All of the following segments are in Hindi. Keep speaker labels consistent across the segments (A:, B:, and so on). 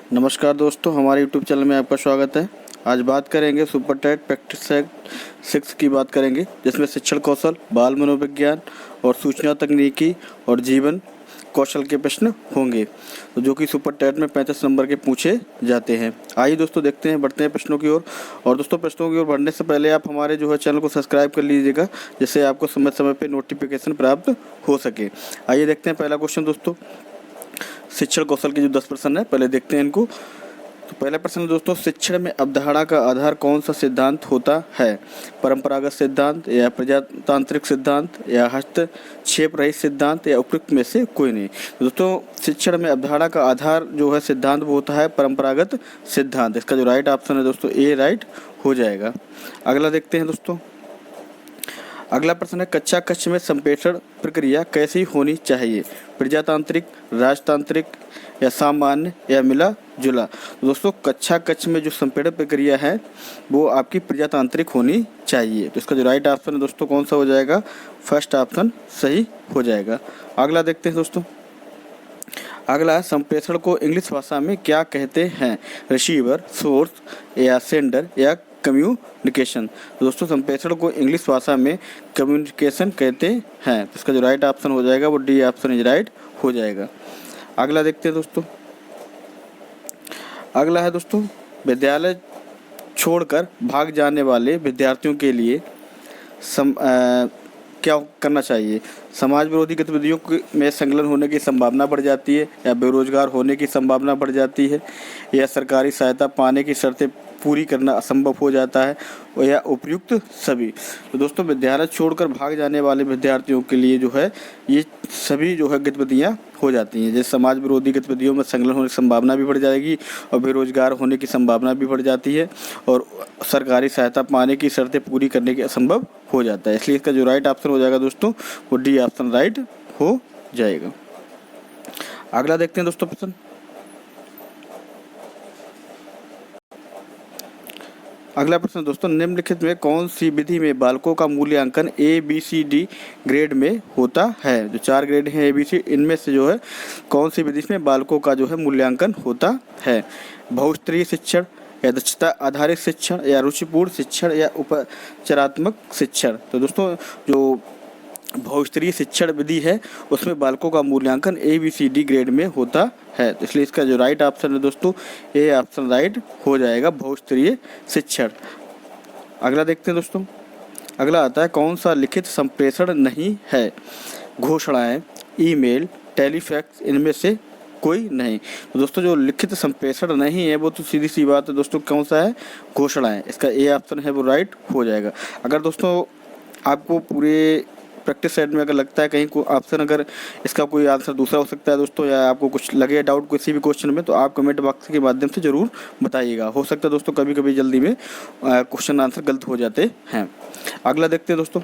A: नमस्कार दोस्तों, हमारे यूट्यूब चैनल में आपका स्वागत है। आज बात करेंगे सुपर टेट प्रैक्टिस सेट 6 की बात करेंगे, जिसमें शिक्षण कौशल, बाल मनोविज्ञान और सूचना तकनीकी और जीवन कौशल के प्रश्न होंगे, तो जो कि सुपर टेट में 35 नंबर के पूछे जाते हैं। आइए दोस्तों बढ़ते हैं प्रश्नों की ओर। और दोस्तों प्रश्नों की ओर बढ़ने से पहले आप हमारे चैनल को सब्सक्राइब कर लीजिएगा, जिससे आपको समय समय पर नोटिफिकेशन प्राप्त हो सके। आइए देखते हैं पहला क्वेश्चन दोस्तों। शिक्षण कौशल के जो 10 प्रश्न है, पहले देखते हैं इनको। तो पहला प्रश्न दोस्तों, शिक्षण में अवधारणा का आधार कौन सा सिद्धांत होता है? परंपरागत सिद्धांत या प्रजातांत्रिक सिद्धांत या हस्तक्षेप रहित सिद्धांत या उपयुक्त में से कोई नहीं। तो दोस्तों शिक्षण में अवधारणा का आधार जो है सिद्धांत वो होता है परंपरागत सिद्धांत। इसका जो राइट ऑप्शन है दोस्तों ए राइट हो जाएगा। अगला देखते हैं दोस्तों। अगला प्रश्न है, कक्षा कक्ष में संप्रेषण प्रक्रिया कैसी होनी चाहिए? प्रजातांत्रिक, राजतांत्रिक या सामान्य या मिला जुला? तो दोस्तों कक्षा कक्ष में जो संप्रेषण प्रक्रिया है वो आपकी प्रजातांत्रिक होनी चाहिए। तो इसका जो राइट ऑप्शन है दोस्तों कौन सा हो जाएगा? फर्स्ट ऑप्शन सही हो जाएगा। अगला देखते हैं दोस्तों। अगला है, संप्रेषण को इंग्लिश भाषा में क्या कहते हैं? रिसीवर, सोर्स या सेंडर या कम्युनिकेशन? तो दोस्तों संप्रेषण को इंग्लिश भाषा में कम्युनिकेशन कहते हैं। तो इसका जो राइट ऑप्शन हो जाएगा वो डी ऑप्शन इज राइट हो जाएगा। अगला देखते हैं दोस्तों। अगला है दोस्तों, विद्यालय छोड़कर भाग जाने वाले विद्यार्थियों के लिए क्या करना चाहिए? समाज विरोधी गतिविधियों में संलग्न होने की संभावना बढ़ जाती है या बेरोजगार होने की संभावना बढ़ जाती है या सरकारी सहायता पाने की शर्तें पूरी करना असंभव हो जाता है या उपयुक्त सभी? तो दोस्तों विद्यालय छोड़कर भाग जाने वाले विद्यार्थियों के लिए जो है ये सभी जो है गतिविधियां हो जाती हैं। जैसे समाज विरोधी गतिविधियों में संलग्न होने की संभावना भी बढ़ जाएगी और बेरोजगार होने की संभावना भी बढ़ जाती है और सरकारी सहायता पाने की शर्तें पूरी करने के असंभव हो जाता है। इसलिए इसका जो राइट ऑप्शन हो जाएगा दोस्तों वो डी ऑप्शन राइट हो जाएगा। अगला देखते हैं दोस्तों प्रश्न। अगला प्रश्न दोस्तों, निम्नलिखित में कौन सी विधि में बालकों का मूल्यांकन ABCD ग्रेड में होता है? जो 4 ग्रेड हैं ABC, इनमें से जो है कौन सी विधि में बालकों का जो है मूल्यांकन होता है? बहुस्तरीय शिक्षण या दक्षता आधारित शिक्षण या रुचिपूर्ण शिक्षण या उपचारात्मक शिक्षण? तो दोस्तों जो बहुस्तरीय शिक्षण विधि है उसमें बालकों का मूल्यांकन ABCD ग्रेड में होता है। तो इसलिए इसका जो राइट ऑप्शन है दोस्तों ए ऑप्शन राइट हो जाएगा, बहुस्तरीय शिक्षण। अगला देखते हैं दोस्तों। अगला आता है, कौन सा लिखित संप्रेषण नहीं है? घोषणाएं, ईमेल, टेलीफैक्स, इनमें से कोई नहीं। तो दोस्तों जो लिखित संप्रेषण नहीं है वो तो सीधी सी बात है दोस्तों, कौन सा है? घोषणाएं। इसका ए ऑप्शन है वो राइट हो जाएगा। अगर दोस्तों आपको पूरे प्रैक्टिस सेट में अगर लगता है कहीं को ऑप्शन अगर इसका कोई आंसर दूसरा हो सकता है दोस्तों, या आपको कुछ लगे डाउट किसी भी क्वेश्चन में, तो आप कमेंट बॉक्स के माध्यम से ज़रूर बताइएगा। हो सकता है दोस्तों कभी कभी जल्दी में क्वेश्चन आंसर गलत हो जाते हैं। अगला देखते हैं दोस्तों।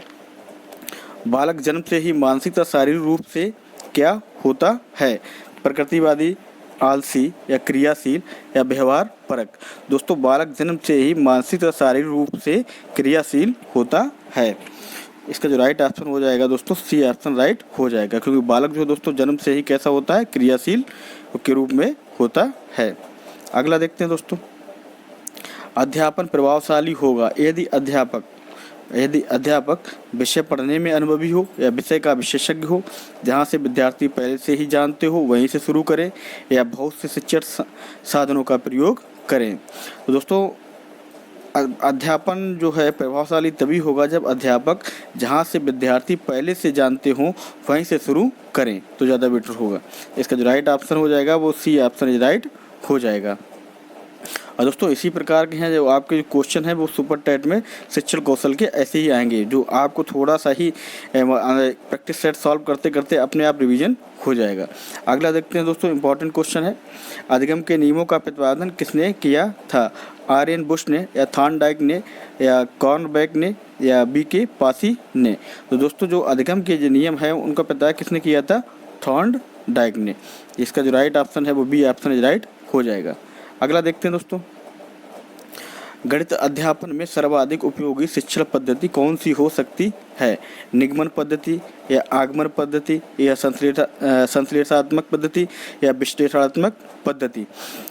A: बालक जन्म से ही मानसिक तथा शारीरिक रूप से क्या होता है? प्रकृतिवादी, आलसी या क्रियाशील या व्यवहार परक? दोस्तों बालक जन्म से ही मानसिक तथा शारीरिक रूप से क्रियाशील होता है। इसका जो राइट ऑप्शन हो जाएगा दोस्तों सी ऑप्शन राइट हो जाएगा, क्योंकि बालक जो दोस्तों जन्म से ही कैसा होता है? क्रियाशील के रूप में होता है। अगला देखते हैं दोस्तों। अध्यापन प्रभावशाली होगा यदि अध्यापक विषय पढ़ने में अनुभवी हो या विषय का विशेषज्ञ हो, जहाँ से विद्यार्थी पहले से ही जानते हो वहीं से शुरू करें, या बहुत से शिक्षण साधनों का प्रयोग करें। तो दोस्तों अध्यापन जो है प्रभावशाली तभी होगा जब अध्यापक जहाँ से विद्यार्थी पहले से जानते हों वहीं से शुरू करें, तो ज़्यादा बेटर होगा। इसका जो राइट ऑप्शन हो जाएगा वो सी ऑप्शन इज राइट हो जाएगा। और दोस्तों इसी प्रकार के हैं जो आपके जो क्वेश्चन है वो सुपर टेट में शिक्षण कौशल के ऐसे ही आएंगे, जो आपको थोड़ा सा ही प्रैक्टिस सेट सॉल्व करते करते अपने आप रिवीजन हो जाएगा। अगला देखते हैं दोस्तों, इंपॉर्टेंट क्वेश्चन है, अधिगम के नियमों का प्रतिपादन किसने किया था? आर्यन बुश ने या थॉर्नडाइक ने या कॉर्नबेक ने या BK पासी ने? तो दोस्तों जो अधिगम के जो नियम है उनका पता किसने किया था? थॉर्नडाइक ने। इसका जो राइट ऑप्शन है वो बी ऑप्शन इज राइट हो जाएगा। अगला देखते हैं दोस्तों। गणित अध्यापन में सर्वाधिक उपयोगी शिक्षण पद्धति कौन सी हो सकती है, निगमन पद्धति या आगमन पद्धति या संश्लेषणात्मक पद्धति या विश्लेषणात्मक पद्धति।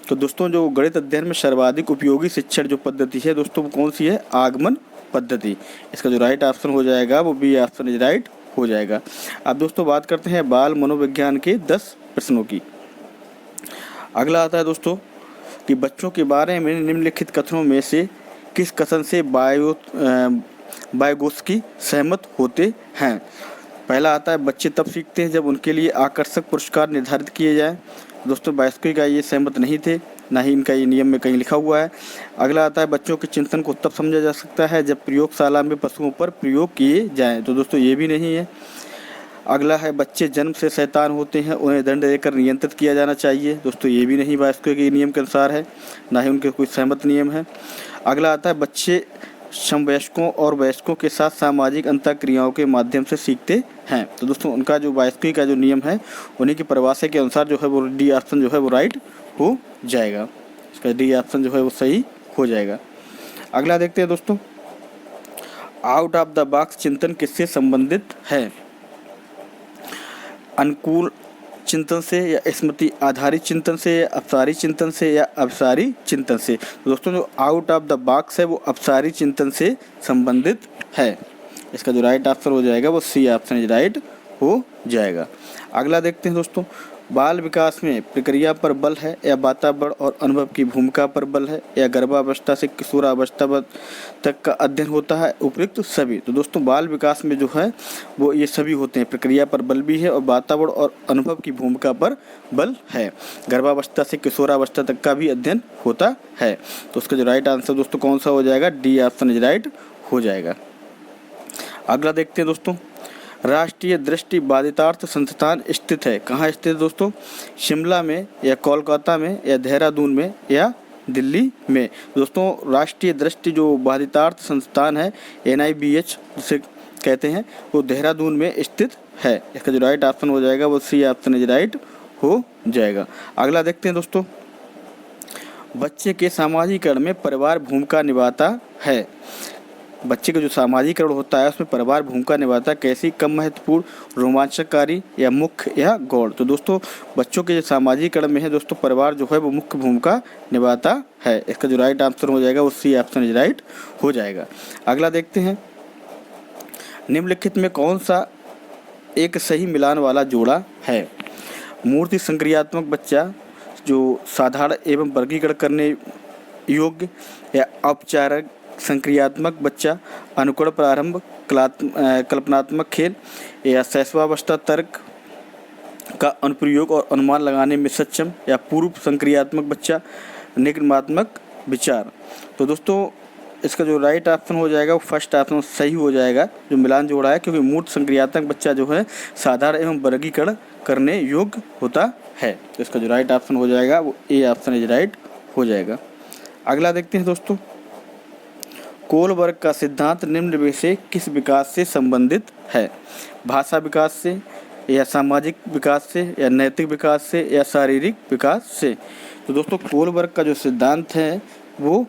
A: तो दोस्तों जो गणित अध्ययन में सर्वाधिक उपयोगी शिक्षण जो पद्धति है दोस्तों वो कौन सी है? आगमन पद्धति। इसका जो राइट ऑप्शन हो जाएगा वो बी ऑप्शन इज राइट हो जाएगा। अब दोस्तों बात करते हैं बाल मनोविज्ञान के 10 प्रश्नों की। अगला आता है दोस्तों कि बच्चों के बारे में निम्नलिखित कथनों में से किस कथन से वाइगोत्स्की सहमत होते हैं? पहला आता है बच्चे तब सीखते हैं जब उनके लिए आकर्षक पुरस्कार निर्धारित किए जाएं। दोस्तों वाइगोत्स्की का ये सहमत नहीं थे, ना ही इनका ये नियम में कहीं लिखा हुआ है। अगला आता है बच्चों के चिंतन को तब समझा जा सकता है जब प्रयोगशाला में पशुओं पर प्रयोग किए जाएं। तो दोस्तों ये भी नहीं है। अगला है बच्चे जन्म से शैतान होते हैं, उन्हें दंड देकर नियंत्रित किया जाना चाहिए। दोस्तों ये भी नहीं वाइगोत्स्की के नियम के अनुसार है, ना ही उनके कोई सहमत नियम है। अगला आता है बच्चे समवयस्कों और वयस्कों के साथ सामाजिक अंतःक्रियाओं के माध्यम से सीखते हैं। तो दोस्तों उनका जो वाइगोत्स्की का जो नियम है उन्हीं की परिभाषा के अनुसार जो है वो डी ऑप्शन जो है वो राइट हो जाएगा। इसका डी ऑप्शन जो है वो सही हो जाएगा। अगला देखते हैं दोस्तों, आउट ऑफ द बॉक्स चिंतन किससे संबंधित है? अनुकूल चिंतन से या स्मृति आधारित चिंतन से या अपसारी चिंतन से या अभिसारी चिंतन से? तो दोस्तों जो आउट ऑफ द बॉक्स है वो अपसारी चिंतन से संबंधित है। इसका जो राइट आंसर हो जाएगा वो सी ऑप्शन इज राइट हो जाएगा। अगला देखते हैं दोस्तों, बाल विकास में प्रक्रिया पर बल है या वातावरण और अनुभव की भूमिका पर बल है या गर्भावस्था से किशोरावस्था तक का अध्ययन होता है? उपयुक्त सभी। तो दोस्तों बाल विकास में जो है वो ये सभी होते हैं, प्रक्रिया पर बल भी है और वातावरण और अनुभव की भूमिका पर बल है। गर्भावस्था से किशोरावस्था तक का भी अध्ययन होता है। तो उसका जो राइट आंसर दोस्तों कौन सा हो जाएगा? डी ऑप्शन इज राइट हो जाएगा। अगला देखते हैं दोस्तों, राष्ट्रीय दृष्टि बाधितार्थ संस्थान स्थित है कहाँ स्थित है दोस्तों? शिमला में या कोलकाता में या देहरादून में या दिल्ली में? दोस्तों राष्ट्रीय दृष्टि जो बाधितार्थ संस्थान है NIBH जिसे कहते हैं वो देहरादून में स्थित है। इसका जो राइट ऑप्शन हो जाएगा वो सी ऑप्शन इज राइट हो जाएगा। अगला देखते हैं दोस्तों, बच्चे के सामाजिकरण में परिवार भूमिका निभाता है। बच्चे का जो सामाजिकरण होता है उसमें परिवार भूमिका निभाता है कैसी? कम महत्वपूर्ण, रोमांचकारी या मुख्य या गौण? तो दोस्तों बच्चों के जो सामाजिकरण में है दोस्तों परिवार जो है वो मुख्य भूमिका निभाता है। इसका जो राइट आंसर हो जाएगा वो सी ऑप्शन इज राइट हो जाएगा। अगला देखते हैं, निम्नलिखित में कौन सा एक सही मिलान वाला जोड़ा है? मूर्ति संक्रियात्मक बच्चा जो साधारण एवं वर्गीकरण करने योग्य या औपचारिक संक्रियात्मक बच्चा, अनुकरण प्रारंभ, कल्पनात्मक खेल या शैशवावस्था तर्क का अनुप्रयोग और अनुमान लगाने में सक्षम या पूर्व संक्रियात्मक बच्चा, निगमनात्मक विचार? तो दोस्तों इसका जो राइट ऑप्शन हो जाएगा वो फर्स्ट ऑप्शन सही हो जाएगा जो मिलान जोड़ा है, क्योंकि मूर्त संक्रियात्मक बच्चा जो है साधारण एवं वर्गीकरण करने योग्य होता है। तो इसका जो राइट ऑप्शन हो जाएगा वो ए ऑप्शन इज राइट हो जाएगा। अगला देखते हैं दोस्तों, कोलबर्ग का सिद्धांत निम्न में से किस विकास से संबंधित है? भाषा विकास से या सामाजिक विकास से या नैतिक विकास से या शारीरिक विकास से? तो दोस्तों कोलबर्ग का जो सिद्धांत है वो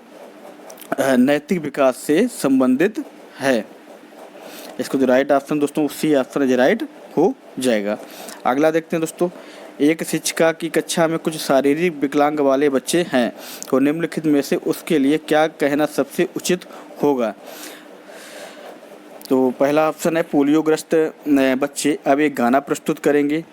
A: नैतिक विकास से संबंधित है। इसको जो राइट ऑप्शन दोस्तों सी ऑप्शन इज राइट हो जाएगा। अगला देखते हैं दोस्तों, एक शिक्षिका की कक्षा में कुछ शारीरिक विकलांग वाले बच्चे हैं, तो निम्नलिखित में से उसके लिए क्या कहना सबसे उचित होगा? तो पहला ऑप्शन है पोलियोग्रस्त बच्चे अब एक गाना प्रस्तुत करेंगे,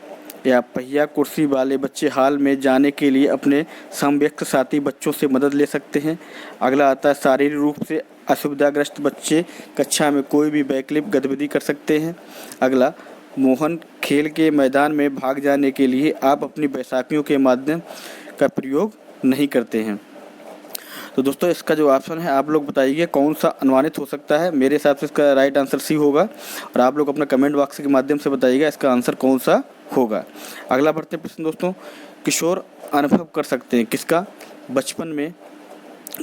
A: या पहिया कुर्सी वाले बच्चे हाल में जाने के लिए अपने समवयस्क साथी बच्चों से मदद ले सकते हैं। अगला आता है शारीरिक रूप से असुविधाग्रस्त बच्चे कक्षा में कोई भी वैकल्पिक गतिविधि कर सकते हैं। अगला, मोहन खेल के मैदान में भाग जाने के लिए आप अपनी बैसाखियों के माध्यम का प्रयोग नहीं करते हैं। तो दोस्तों इसका जो ऑप्शन है आप लोग बताइए कौन सा अनुमानित हो सकता है। मेरे हिसाब से इसका राइट आंसर सी होगा और आप लोग अपना कमेंट बॉक्स के माध्यम से बताइएगा इसका आंसर कौन सा होगा। अगला बढ़ते प्रश्न दोस्तों, किशोर अनुभव कर सकते हैं किसका? बचपन में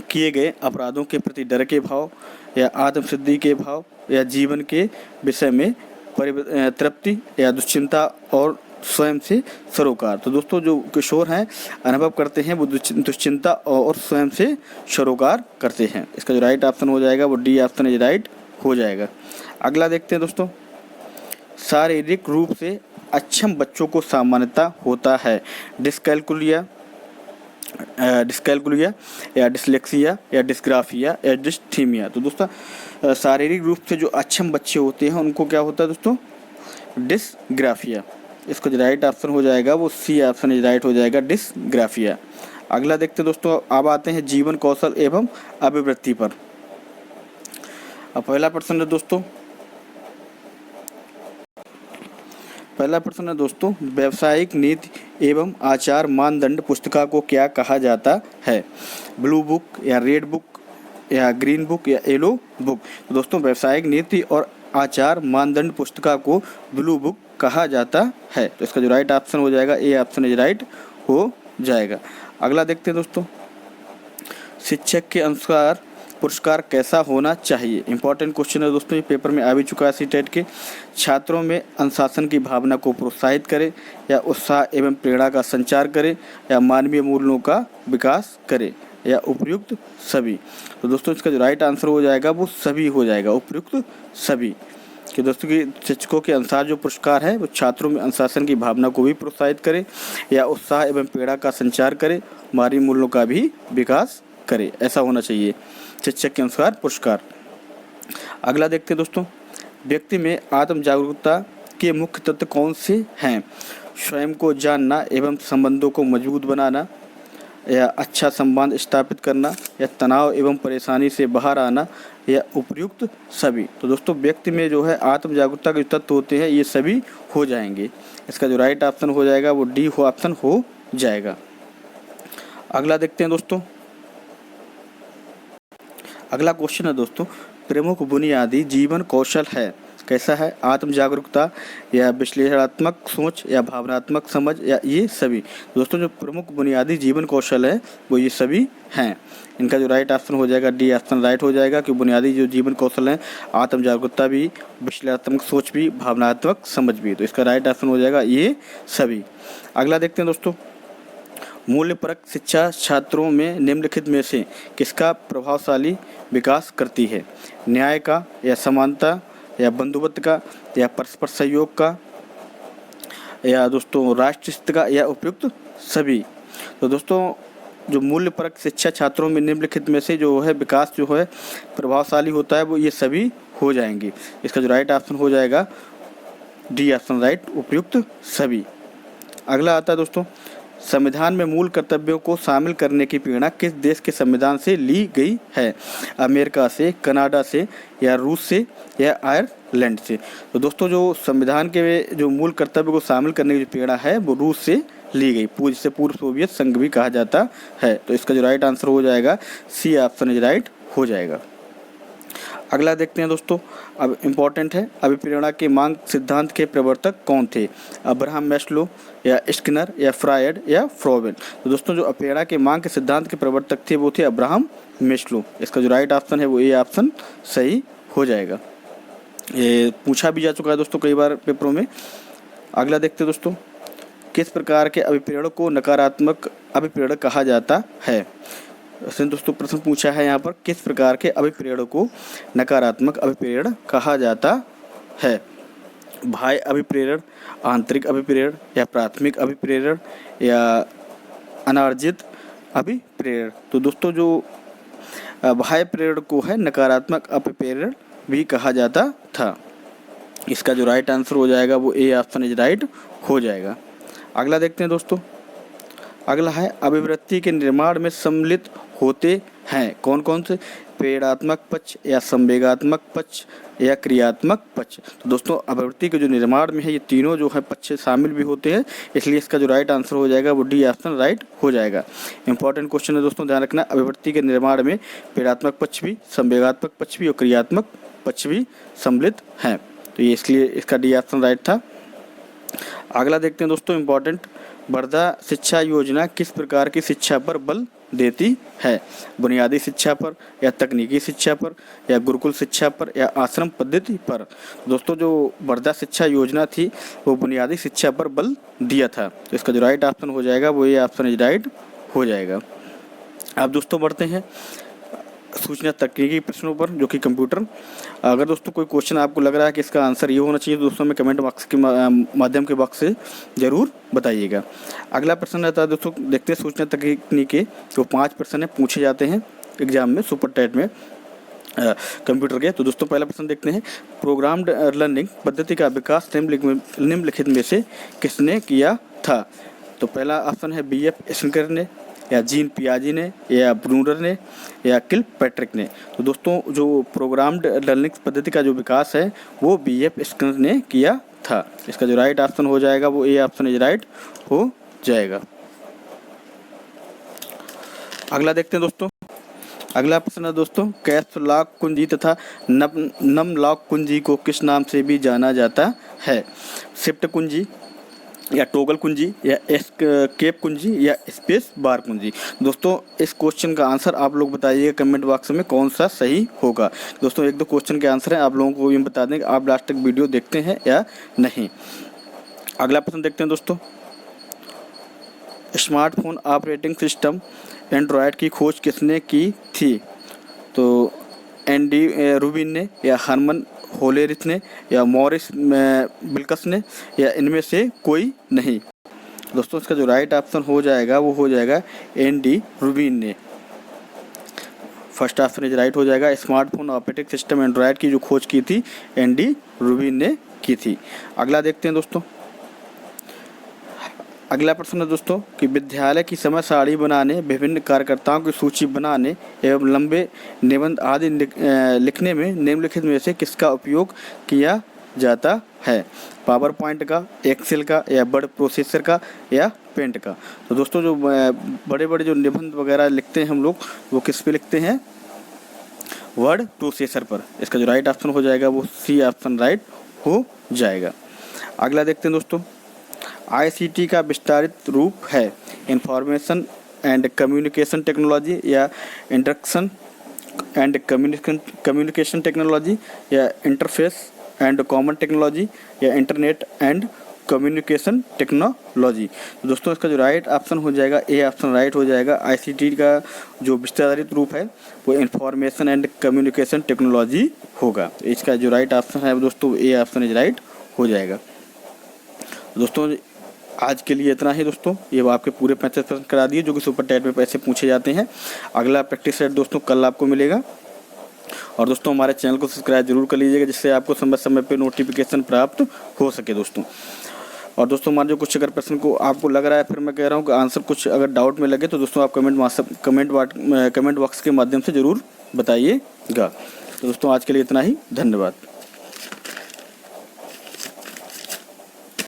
A: किए गए अपराधों के प्रति डर के भाव, या आत्मसिद्धि के भाव, या जीवन के विषय में तृप्ति, या दुश्चिंता और स्वयं से सरोकार। तो दोस्तों जो किशोर हैं अनुभव करते हैं वो दुश्चिंता और स्वयं से सरोकार करते हैं। इसका जो राइट ऑप्शन हो जाएगा वो डी ऑप्शन इज राइट हो जाएगा। अगला देखते हैं दोस्तों, शारीरिक रूप से अक्षम बच्चों को सामान्यता होता है डिस्कैलकुलिया डिस्कैलकुलिया या डिसलेक्सिया या डिस्ग्राफिया या डिस्थीमिया। तो दोस्तों शारीरिक रूप से जो अक्षम बच्चे होते हैं उनको क्या होता है दोस्तों, डिस्ग्राफिया। इसका जो राइट ऑप्शन हो जाएगा वो सी ऑप्शन इज राइट हो जाएगा, डिस्ग्राफिया। अगला देखते हैं दोस्तों, अब आते हैं जीवन कौशल एवं अभिवृत्ति पर। अब पहला प्रश्न है दोस्तों, व्यावसायिक नीति एवं आचार मानदंड पुस्तिका को क्या कहा जाता है, ब्लू बुक या रेड बुक या ग्रीन बुक या येलो बुक। तो दोस्तों व्यावसायिक नीति और आचार मानदंड पुस्तिका को ब्लू बुक कहा जाता है। तो इसका जो राइट ऑप्शन हो जाएगा ए ऑप्शन इज राइट हो जाएगा। अगला देखते हैं दोस्तों, शिक्षक के अनुसार पुरस्कार कैसा होना चाहिए, इंपॉर्टेंट क्वेश्चन है दोस्तों, ये पेपर में आ भी चुका है सीटेट के। छात्रों में अनुशासन की भावना को प्रोत्साहित करे या उत्साह एवं प्रेरणा का संचार करे या मानवीय मूल्यों का विकास करे या उपयुक्त सभी। तो दोस्तों इसका जो राइट आंसर हो जाएगा वो सभी हो जाएगा, उपयुक्त सभी। कि दोस्तों की शिक्षकों के अनुसार जो पुरस्कार है वो छात्रों में अनुशासन की भावना को भी प्रोत्साहित करे या उत्साह एवं प्रेरणा का संचार करे, मानवीय मूल्यों का भी विकास करे, ऐसा होना चाहिए शिक्षक के अनुसार पुरस्कार। अगला देखते हैं दोस्तों, व्यक्ति में आत्म जागरूकता के मुख्य तत्व कौन से हैं, स्वयं को जानना एवं संबंधों को मजबूत बनाना या अच्छा संबंध स्थापित करना या तनाव एवं परेशानी से बाहर आना या उपयुक्त सभी। तो दोस्तों व्यक्ति में जो है आत्म जागरूकता के तत्व होते हैं ये सभी हो जाएंगे। इसका जो राइट ऑप्शन हो जाएगा वो डी हो ऑप्शन हो जाएगा। अगला देखते हैं दोस्तों, अगला क्वेश्चन है दोस्तों, प्रमुख बुनियादी जीवन कौशल है, कैसा है, आत्म जागरूकता या विश्लेषणात्मक सोच या भावनात्मक समझ या ये सभी। दोस्तों जो प्रमुख बुनियादी जीवन कौशल है वो ये सभी हैं। इनका जो राइट ऑप्शन हो जाएगा डी ऑप्शन राइट हो जाएगा, कि बुनियादी जो जीवन कौशल हैं आत्म जागरूकता भी, विश्लेषणात्मक सोच भी, भावनात्मक समझ भी। तो इसका राइट ऑप्शन हो जाएगा ये सभी। अगला देखते हैं दोस्तों, मूल्यपरक शिक्षा छात्रों में निम्नलिखित में से किसका प्रभावशाली विकास करती है, न्याय का या समानता या बंधुत्व का या परस्पर सहयोग का या दोस्तों राष्ट्रहित का या उपयुक्त सभी। तो दोस्तों जो मूल्यपरक शिक्षा छात्रों में निम्नलिखित में से जो है विकास जो है प्रभावशाली होता है वो ये सभी हो जाएंगे। इसका जो राइट ऑप्शन हो जाएगा डी ऑप्शन राइट, उपयुक्त सभी। अगला आता है दोस्तों, संविधान में मूल कर्तव्यों को शामिल करने की प्रेरणा किस देश के संविधान से ली गई है, अमेरिका से, कनाडा से या रूस से या आयरलैंड से। तो दोस्तों जो संविधान के जो मूल कर्तव्य को शामिल करने की प्रेरणा है वो रूस से ली गई, जिसे पूर्व सोवियत संघ भी कहा जाता है। तो इसका जो राइट आंसर हो जाएगा सी ऑप्शन इज राइट हो जाएगा। अगला देखते हैं दोस्तों, अब इम्पॉर्टेंट है, अभिप्रेरणा के मांग सिद्धांत के प्रवर्तक कौन थे, अब्राहम मैस्लो या स्किनर या फ्रायड या फ्रोबेल। तो दोस्तों जो अभिप्रेरणा के मांग के सिद्धांत के प्रवर्तक थे वो थे अब्राहम मैस्लो। इसका जो राइट ऑप्शन है वो ए ऑप्शन सही हो जाएगा। ये पूछा भी जा चुका है दोस्तों कई बार पेपरों में। अगला देखते हैं दोस्तों, किस प्रकार के अभिप्रेरण को नकारात्मक अभिप्रेरण कहा जाता है। दोस्तों प्रश्न पूछा है यहाँ पर, किस प्रकार के अभिप्रेरण को नकारात्मक अभिप्रेरण कहा जाता है, बाह्य अभिप्रेरण, आंतरिक अभिप्रेरण या प्राथमिक अभिप्रेरण या अनार्जित अभिप्रेरण। तो दोस्तों जो बाह्य प्रेरण को है नकारात्मक अभिप्रेरण भी कहा जाता था। इसका जो राइट आंसर हो जाएगा वो ए ऑप्शन इज राइट हो जाएगा। अगला देखते हैं दोस्तों, अगला है अभिवृत्ति के निर्माण में सम्मिलित होते हैं कौन कौन से, प्रेरणात्मक पक्ष या संवेगात्मक पक्ष या क्रियात्मक पक्ष। तो दोस्तों अभिवृत्ति के जो निर्माण में है ये तीनों जो है पक्ष शामिल भी होते हैं, इसलिए इसका जो राइट आंसर हो जाएगा वो डी ऑप्शन राइट हो जाएगा। इंपॉर्टेंट क्वेश्चन है दोस्तों, ध्यान रखना, अभिवृत्ति के निर्माण में प्रेरणात्मक पक्ष भी, संवेगात्मक पक्ष भी और क्रियात्मक पक्ष भी सम्मिलित हैं। तो ये इसलिए इसका डी ऑप्शन राइट था। अगला देखते हैं दोस्तों इम्पॉर्टेंट, वर्धा शिक्षा योजना किस प्रकार की शिक्षा पर बल देती है, बुनियादी शिक्षा पर या तकनीकी शिक्षा पर या गुरुकुल शिक्षा पर या आश्रम पद्धति पर। दोस्तों जो वर्धा शिक्षा योजना थी वो बुनियादी शिक्षा पर बल दिया था। तो इसका जो राइट ऑप्शन हो जाएगा वो ये ऑप्शन इज राइट हो जाएगा। अब दोस्तों बढ़ते हैं सूचना तकनीकी प्रश्नों पर, जो कि कंप्यूटर। अगर दोस्तों कोई क्वेश्चन आपको लग रहा है कि इसका आंसर ये होना चाहिए तो दोस्तों हमें कमेंट बॉक्स के माध्यम के बॉक्स से ज़रूर बताइएगा। अगला प्रश्न रहता है दोस्तों, देखते हैं सूचना तकनीकी के जो 5 प्रश्न है पूछे जाते हैं एग्जाम में, सुपर टेट में कंप्यूटर के। तो दोस्तों पहला प्रश्न देखते हैं, प्रोग्राम्ड लर्निंग पद्धति का विकास निम्नलिखित में से किसने किया था? तो पहला ऑप्शन है BF स्किनर ने, या जीन पियाजी ने, या ब्रूनर ने, या किलपैट्रिक ने। तो दोस्तों जो प्रोग्राम्ड लर्निंग पद्धति का जो विकास है वो BF स्किनर ने किया था। इसका जो राइट ऑप्शन हो जाएगा वो ए ऑप्शन इज राइट हो जाएगा। अगला देखते हैं दोस्तों, अगला प्रश्न है दोस्तों, कैप्स लॉक कुंजी तथा नम लॉक कुंजी को किस नाम से भी जाना जाता है? शिफ्ट कुंजी, या टोगल कुंजी, या एस्केप कुंजी, या स्पेस बार कुंजी। दोस्तों इस क्वेश्चन का आंसर आप लोग बताइएगा कमेंट बॉक्स में कौन सा सही होगा। दोस्तों 1-2 क्वेश्चन के आंसर हैं, आप लोगों को ये बता दें कि आप लास्ट तक वीडियो देखते हैं या नहीं। अगला प्रश्न देखते हैं दोस्तों, स्मार्टफोन ऑपरेटिंग सिस्टम एंड्रॉयड की खोज किसने की थी? तो एंडी रूबिन ने, या हरमन होलेरिथ ने, या मॉरिस बिल्कस ने, या इनमें से कोई नहीं। दोस्तों इसका जो राइट ऑप्शन हो जाएगा वो हो जाएगा एंडी रूबिन ने। फर्स्ट ऑप्शन इज राइट हो जाएगा। स्मार्टफोन ऑपरेटिंग सिस्टम एंड्रॉयड की जो खोज की थी एंडी रूबिन ने की थी। अगला देखते हैं दोस्तों, अगला प्रश्न है दोस्तों कि विद्यालय की समय सारणी बनाने, विभिन्न कार्यकर्ताओं की सूची बनाने एवं लंबे निबंध आदि लिखने में निम्नलिखित में से किसका उपयोग किया जाता है? पावर पॉइंट का, एक्सेल का, या वर्ड प्रोसेसर का, या पेंट का। तो दोस्तों जो बड़े बड़े जो निबंध वगैरह लिखते हैं हम लोग वो किस पे लिखते हैं? वर्ड प्रोसेसर पर। इसका जो राइट ऑप्शन हो जाएगा वो सी ऑप्शन राइट हो जाएगा। अगला देखते हैं दोस्तों, ICT का विस्तारित रूप है इंफॉर्मेशन एंड कम्युनिकेशन टेक्नोलॉजी, या इंटरेक्शन एंड कम्युनिकेशन टेक्नोलॉजी, या इंटरफेस एंड कॉमन टेक्नोलॉजी, या इंटरनेट एंड कम्युनिकेशन टेक्नोलॉजी। तो दोस्तों इसका जो राइट ऑप्शन हो जाएगा ए ऑप्शन राइट हो जाएगा। ICT का जो विस्तारित रूप है वो इंफॉर्मेशन एंड कम्युनिकेशन टेक्नोलॉजी होगा। इसका जो राइट ऑप्शन है दोस्तों ए ऑप्शन इज राइट हो जाएगा। दोस्तों आज के लिए इतना ही दोस्तों, ये आपके पूरे 35 प्रश्न करा दिए जो कि सुपर टेट में पैसे पूछे जाते हैं। अगला प्रैक्टिस सेट दोस्तों कल आपको मिलेगा। और दोस्तों हमारे चैनल को सब्सक्राइब जरूर कर लीजिएगा जिससे आपको समय समय पे नोटिफिकेशन प्राप्त हो सके दोस्तों। और दोस्तों हमारे जो कुछ अगर प्रश्न को आपको लग रहा है, फिर मैं कह रहा हूँ कि आंसर कुछ अगर डाउट में लगे तो दोस्तों आप कमेंट बॉक्स के माध्यम से ज़रूर बताइएगा। तो दोस्तों आज के लिए इतना ही, धन्यवाद।